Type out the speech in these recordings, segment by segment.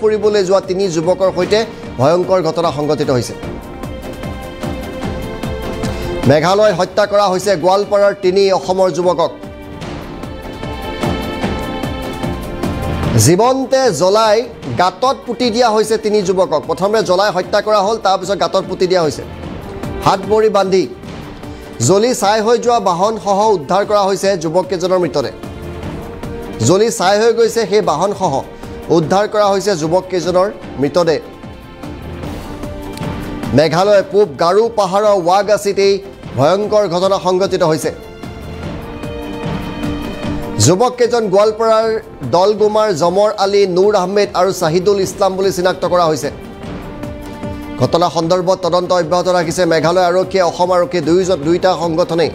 ফুৰিবলৈ যোৱা 3 যুৱকৰ সৈতে ভয়ংকৰ ঘটনা সংঘটিত হৈছে মেঘালয় হত্যা কৰা হৈছে গোৱালপাৰাৰ 3 অসমৰ যুৱকক জীৱন্তে জ্বলাই গাতত পুতি দিয়া হৈছে 3 যুৱকক প্ৰথমে জ্বলাই হত্যা কৰা হ'ল তাৰ পিছত গাতত পুতি দিয়া হৈছে হাত ভৰি বান্ধি জ্বলি ছাই হৈ যোৱা বাহন সহ উদ্ধাৰ কৰা হৈছে যুৱককেইজনৰ মৃতদেহ জ্বলি ছাই হৈ গৈছে সেই বাহন সহ উদ্ধাৰ কৰা হৈছে যুৱককেইজনৰ মৃতদেহ মেঘালয় পূব গাৰু পাহাৰৰ ৱাগাছিত ভয়ংকৰ ঘটনা সংঘটিত হৈছে যুৱককেইজন গোৱালপাৰাৰ দলগুমাৰ জমৰ আলী নুৰ আহমেদ আৰু শাহিদুল ইছলাম বুলি চিনাক্ত কৰা হৈছে ঘটনা সন্দৰ্ভত তদন্ত অব্যাহত ৰাখিছে মেঘালয় আৰক্ষীয়ে অসম আৰক্ষী দুয়োটা সংগঠনে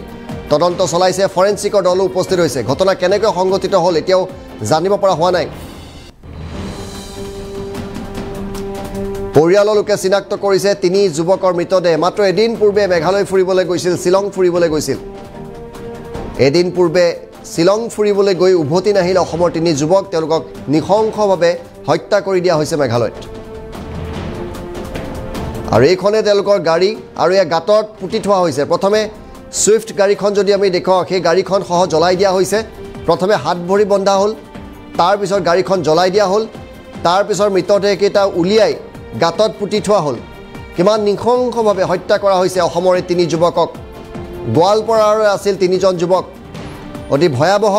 তদন্ত চলাইছে ফৰেনচিকৰ দল উপস্থিত হৈছে ঘটনা কেনেকৈ সংঘটিত হ'ল এতিয়াও জানিব পৰা হোৱা নাই পৰিয়ালৰ লোকে চিনাক্ত কৰিছে 3 যুৱকৰ মৃতদেহ মাত্ৰ এদিন পূৰ্বে মেঘালয় ফুৰিবলৈ গৈছিল শিলং ফুৰিবলৈ গৈছিল এদিন পূৰ্বে শিলং ফুৰিবলৈ গৈ উভতি নাহিল অসমৰ 3 যুৱক তেওঁলোকক নিখংখভাৱে হত্যা কৰি দিয়া হৈছে মেঘালয়ত আৰু এইখনে তেওঁলোকৰ গাড়ী আৰু এই গাতত পুতি থোৱা হৈছে প্ৰথমে সুইফট গাড়ীখন যদি আমি দেখুৱাওঁ সেই গাড়ীখন সহ জ্বলাই দিয়া হৈছে প্ৰথমে হাত ভৰি বন্ধা হ'ল তাৰ পিছত গাড়ীখন জ্বলাই দিয়া হ'ল তাৰ পিছত মৃতদেহকেইটা উলিয়াই গাতত পুতি থোৱা হ'ল কিমান নিখংখভাৱে হত্যা কৰা হৈছে অসমৰ 3 যুৱকক গোৱালপাৰাৰ আছিল 3জন যুৱক অতি ভয়াবহ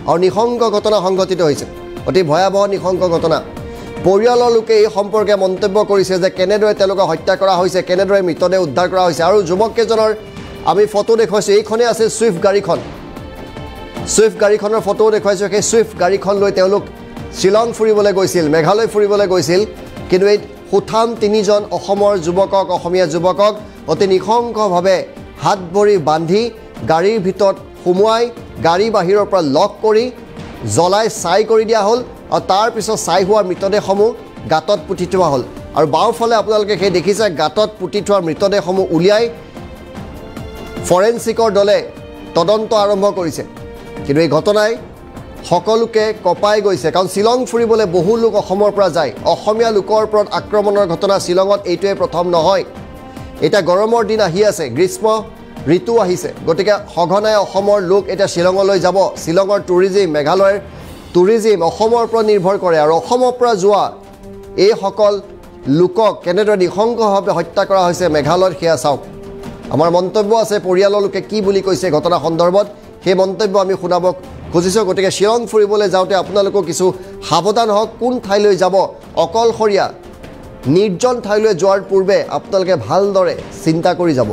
আৰু নিখংগ ঘটনা সংঘটিত হৈছে অতি ভয়াবহ নিখংগ ঘটনা পৰিয়ালৰ লোকে এই সম্পৰ্কে মন্তব্য কৰিছে যে কেনেদৰে তেওঁলোকক হত্যা কৰা হৈছে কেনেদৰে মৃতদেহ উদ্ধাৰ কৰা হৈছে আৰু যুৱককেইজনৰ আমি ফটো দেখুৱাইছোঁ এইখনে আছে সুইফট গাড়ীখনৰ ফটো দেখুৱাইছোঁ সেই সুইফট গাড়ীখন লৈ তেওঁলোক শিলং ফুৰিবলৈ গৈছিল মেঘালয় ফুৰিবলৈ গৈছিল কিন্তু এই সুঠাম 3জন অসমৰ যুৱকক অসমীয়া যুৱকক অতি নিখংগভাৱে হাত ভৰি বান্ধি গাড়ীৰ ভিতৰত সোমোৱাই গাড়ী বাহিৰৰ পৰা লক কৰি জ্বলাই ছাই কৰি দিয়া হ'ল আৰু তাৰ পিছত ছাই হোৱা মৃতদেহসমূহ গাতত পুতি থোৱা হ'ল আৰু বাওঁফালে আপোনালোকে সেই দেখিছে গাতত পুতি থোৱা মৃতদেহসমূহ উলিয়াই ফৰেনচিকৰ দলে তদন্ত আৰম্ভ কৰিছে কিন্তু এই ঘটনাই সকলোকে কপাই গৈছে কাৰণ শিলং ফুৰিবলৈ বহু লোক অসমৰ পৰা যায় অসমীয়া লোকৰ ওপৰত আক্ৰমণৰ ঘটনা শিলঙত এইটোৱে প্ৰথম নহয় এটা গৰমৰ দিন আহি আছে গ্ৰীষ্ম ঋতু আহিছে গতিকে সঘনাই অসমৰ লোক এটা শিলঙলৈ যাব শিলঙৰ টুৰিজিম মেঘালয়ৰ টুৰিজিম অসমৰ পৰা নিৰ্ভৰ কৰে আৰু অসমৰ পৰা যোৱা এই সকল লোকক কেনেদৰে নিখংগভাৱে হত্যা কৰা হৈছে মেঘালয়ত সেয়া চাওক আমাৰ মন্তব্য আছে পৰিয়ালৰ লোকে কি বুলি কৈছে ঘটনা সন্দৰ্ভত সেই মন্তব্য আমি শুনাব খুজিছোঁ গতিকে শিলং ফুৰিবলৈ যাওঁতে আপোনালোকক কিছু সাৱধান হওক কোন ঠাইলৈ যাব অকলশৰীয়া নিৰ্জন ঠাইলৈ যোৱাৰ পূৰ্বে আপোনালোকে ভালদৰে চিন্তা কৰি যাব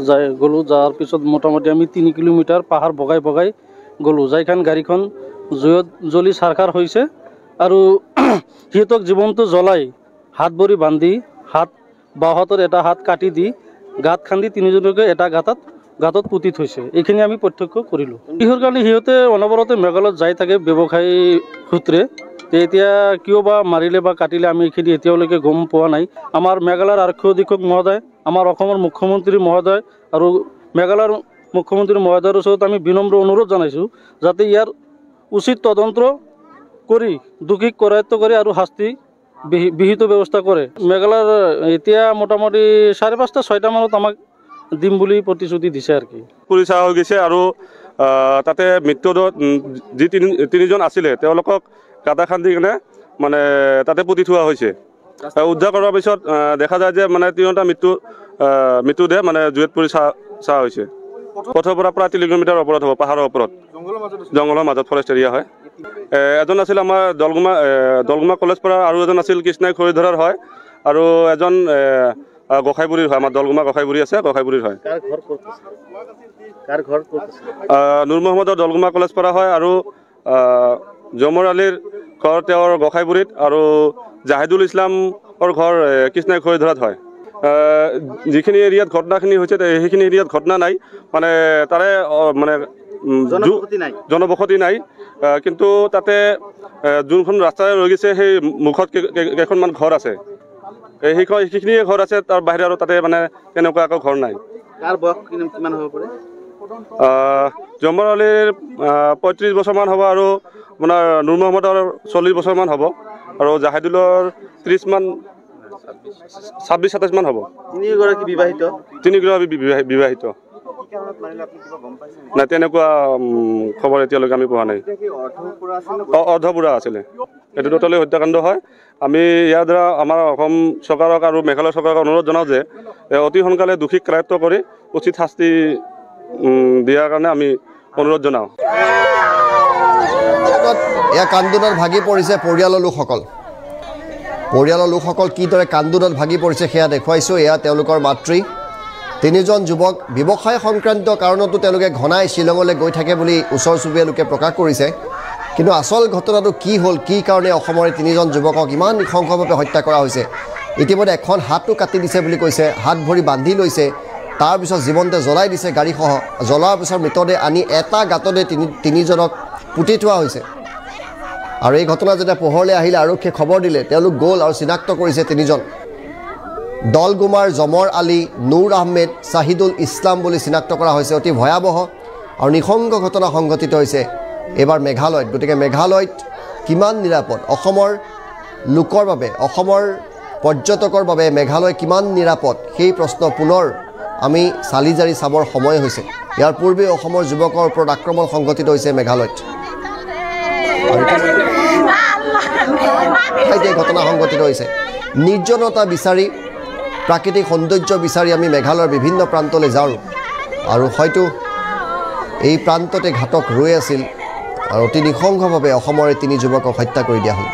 যাই গ'লো যাৰ পিছত মোটামুটি আমি 3 কিলোমিটাৰ পাহাৰ বগাই গ'লো যাইখান গাড়ীখন জুইত জ্বলি চাৰখাৰ হৈছে আৰু সিহঁতক জীৱনটো জ্বলাই হাত ভৰি বান্ধি হাত বাহঁতৰ এটা হাত কাটি দি গাঁত খান্দি 3জনকে এটা গাঁতত পুতি থৈছে এইখিনি আমি প্ৰত্যক্ষ কৰিলোঁ কিহৰ কাৰণে সিহঁতে অনবৰতে মেঘালয়ত যাই থাকে ব্যৱসায়ী সূত্ৰে এতিয়া কিয় বা মাৰিলে বা কাটিলে আমি এইখিনি এতিয়ালৈকে গম পোৱা নাই আমাৰ মেঘালয়ৰ আৰক্ষী অধীক্ষক মহোদয় আমাৰ অসমৰ মুখ্যমন্ত্ৰী মহোদয় আৰু মেঘালয়ৰ মুখ্যমন্ত্ৰী মহোদয়ৰ ওচৰত আমি বিনম্ৰ অনুৰোধ জনাইছোঁ যাতে ইয়াৰ উচিত তদন্ত কৰি দোষীক কৰায়ত্ব কৰি আৰু শাস্তি বিহিত ব্যৱস্থা কৰে মেঘালয়ৰ এতিয়া মোটামুটি 5:30-6টা মানত আমাক দিম বুলি প্ৰতিশ্ৰুতি দিছে আৰু কি পুলিচ হৈ গৈছে আৰু তাতে মৃত্যুদণ্ড যি 3জন আছিলে তেওঁলোকক কাটা খান্দি কিনে মানে তাতে পুতি থোৱা হৈছে উদ্ধাৰ কৰাৰ পিছত দেখা যায় যে মানে 3টা মৃত্যুদেহ মানে জুইত পুৰি চাহ হৈছে পথৰ পৰা প্ৰায় 3 কিলোমিটাৰ ওপৰত হ'ব পাহাৰৰ ওপৰত জংঘলৰ মাজত ফৰেষ্ট এৰিয়া হয় এজন আছিল আমাৰ দলগুমা কলেজ পৰা আৰু এজন আছিল কৃষ্ণাই খৰিধৰাৰ হয় আৰু এজন গোসাইবুৰীৰ হয় আমাৰ দলগুমা গোসাইবুৰী আছে গোসাইবুৰীৰ হয় নুৰ মহম্মদৰ দলগুমা কলেজ পৰা হয় আৰু জমৰ আলীৰ ঘৰ তেওঁৰ গোসাইবুৰীত আৰু জাহিদুল ইছলামৰ ঘৰ কৃষ্ণাই খৰিধৰাত হয় যিখিনি এৰিয়াত ঘটনাখিনি হৈছে সেইখিনি এৰিয়াত ঘটনা নাই মানে তাৰে মানে জনবসতি নাই কিন্তু তাতে যোনখন ৰাস্তাৰে ৰৈ গৈছে সেই মুখত কেইখনমান ঘৰ আছে সেইখিনিয়ে ঘৰ আছে তাৰ বাহিৰে আৰু তাতে মানে তেনেকুৱা একো ঘৰ নাই জম্বৰ আলীৰ 35 বছৰমান হ'ব আৰু আপোনাৰ নুৰ মহম্মদৰ 40 বছৰমান হ'ব আৰু জাহিদুলৰ 30 মান 26-27 মান হ'ব। তিনিগৰাকী বিবাহিত? তিনিগৰাকী বিবাহিত। নাই তেনেকুৱা খবৰ এতিয়ালৈকে আমি পোৱা নাই। অৰ্ধপুৰা আছিলে। এইটো টোটেলি হত্যাকাণ্ড হয়। আমি ইয়াৰ দ্বাৰা আমাৰ অসম চৰকাৰক আৰু মেঘালয় চৰকাৰক অনুৰোধ জনাওঁ যে অতি সোনকালে দোষীক কাৰায়ত্ব কৰি উচিত শাস্তি দিয়াৰ কাৰণে আমি অনুৰোধ জনাওঁ। এয়া কান্দোনত ভাগি পৰিছে পৰিয়ালৰ লোকসকল। পৰিয়ালৰ লোকসকল কিদৰে কান্দোনত ভাগি পৰিছে সেয়া দেখুৱাইছোঁ। এয়া তেওঁলোকৰ মাতৃ। 3জন যুৱক ব্যৱসায় সংক্ৰান্ত কাৰণতো তেওঁলোকে ঘনাই শ্বিলঙলৈ গৈ থাকে বুলি ওচৰ চুবুৰীয়া লোকে প্ৰকাশ কৰিছে। কিন্তু আচল ঘটনাটো কি হ'ল, কি কাৰণে অসমৰে 3জন যুৱকক ইমান নৃশংসভাৱে হত্যা কৰা হৈছে। ইতিমধ্যে এখন হাতো কাটি দিছে বুলি কৈছে, হাত ভৰি বান্ধি লৈছে, তাৰপিছত জীৱনতে জ্বলাই দিছে গাড়ীসহ। জ্বলোৱাৰ পিছত মৃতদেহ আনি এটা গাঁততে 3জনক পুতি থোৱা হৈছে। আৰু এই ঘটনা যেতিয়া পোহৰলৈ আহিলে আৰক্ষীয়ে খবৰ দিলে, তেওঁলোক গ'ল আৰু চিনাক্ত কৰিছে 3জন। দলগুমাৰ জমৰ আলী, নুৰ আহমেদ, শ্বাহিদুল ইছলাম বুলি চিনাক্ত কৰা হৈছে। অতি ভয়াৱহ আৰু নৃশংস ঘটনা সংঘটিত হৈছে এইবাৰ মেঘালয়ত। গতিকে মেঘালয়ত কিমান নিৰাপদ, অসমৰ লোকৰ বাবে, অসমৰ পৰ্যটকৰ বাবে মেঘালয় কিমান নিৰাপদ, সেই প্ৰশ্ন পুনৰ আমি চালি জাৰি চাবৰ সময় হৈছে। ইয়াৰ পূৰ্বে অসমৰ যুৱকৰ ওপৰত আক্ৰমণ সংঘটিত হৈছে মেঘালয়ত। এই ঘটনা সংঘটিত হৈছে। নিৰ্জনতা বিচাৰি, প্ৰাকৃতিক সৌন্দৰ্য বিচাৰি আমি মেঘালয়ৰ বিভিন্ন প্ৰান্তলৈ যাওঁ আৰু হয়তো এই প্ৰান্ততে ঘাতক ৰৈ আছিল আৰু অতি নৃশংসভাৱে অসমৰে 3 যুৱকক হত্যা কৰি দিয়া হ'ল।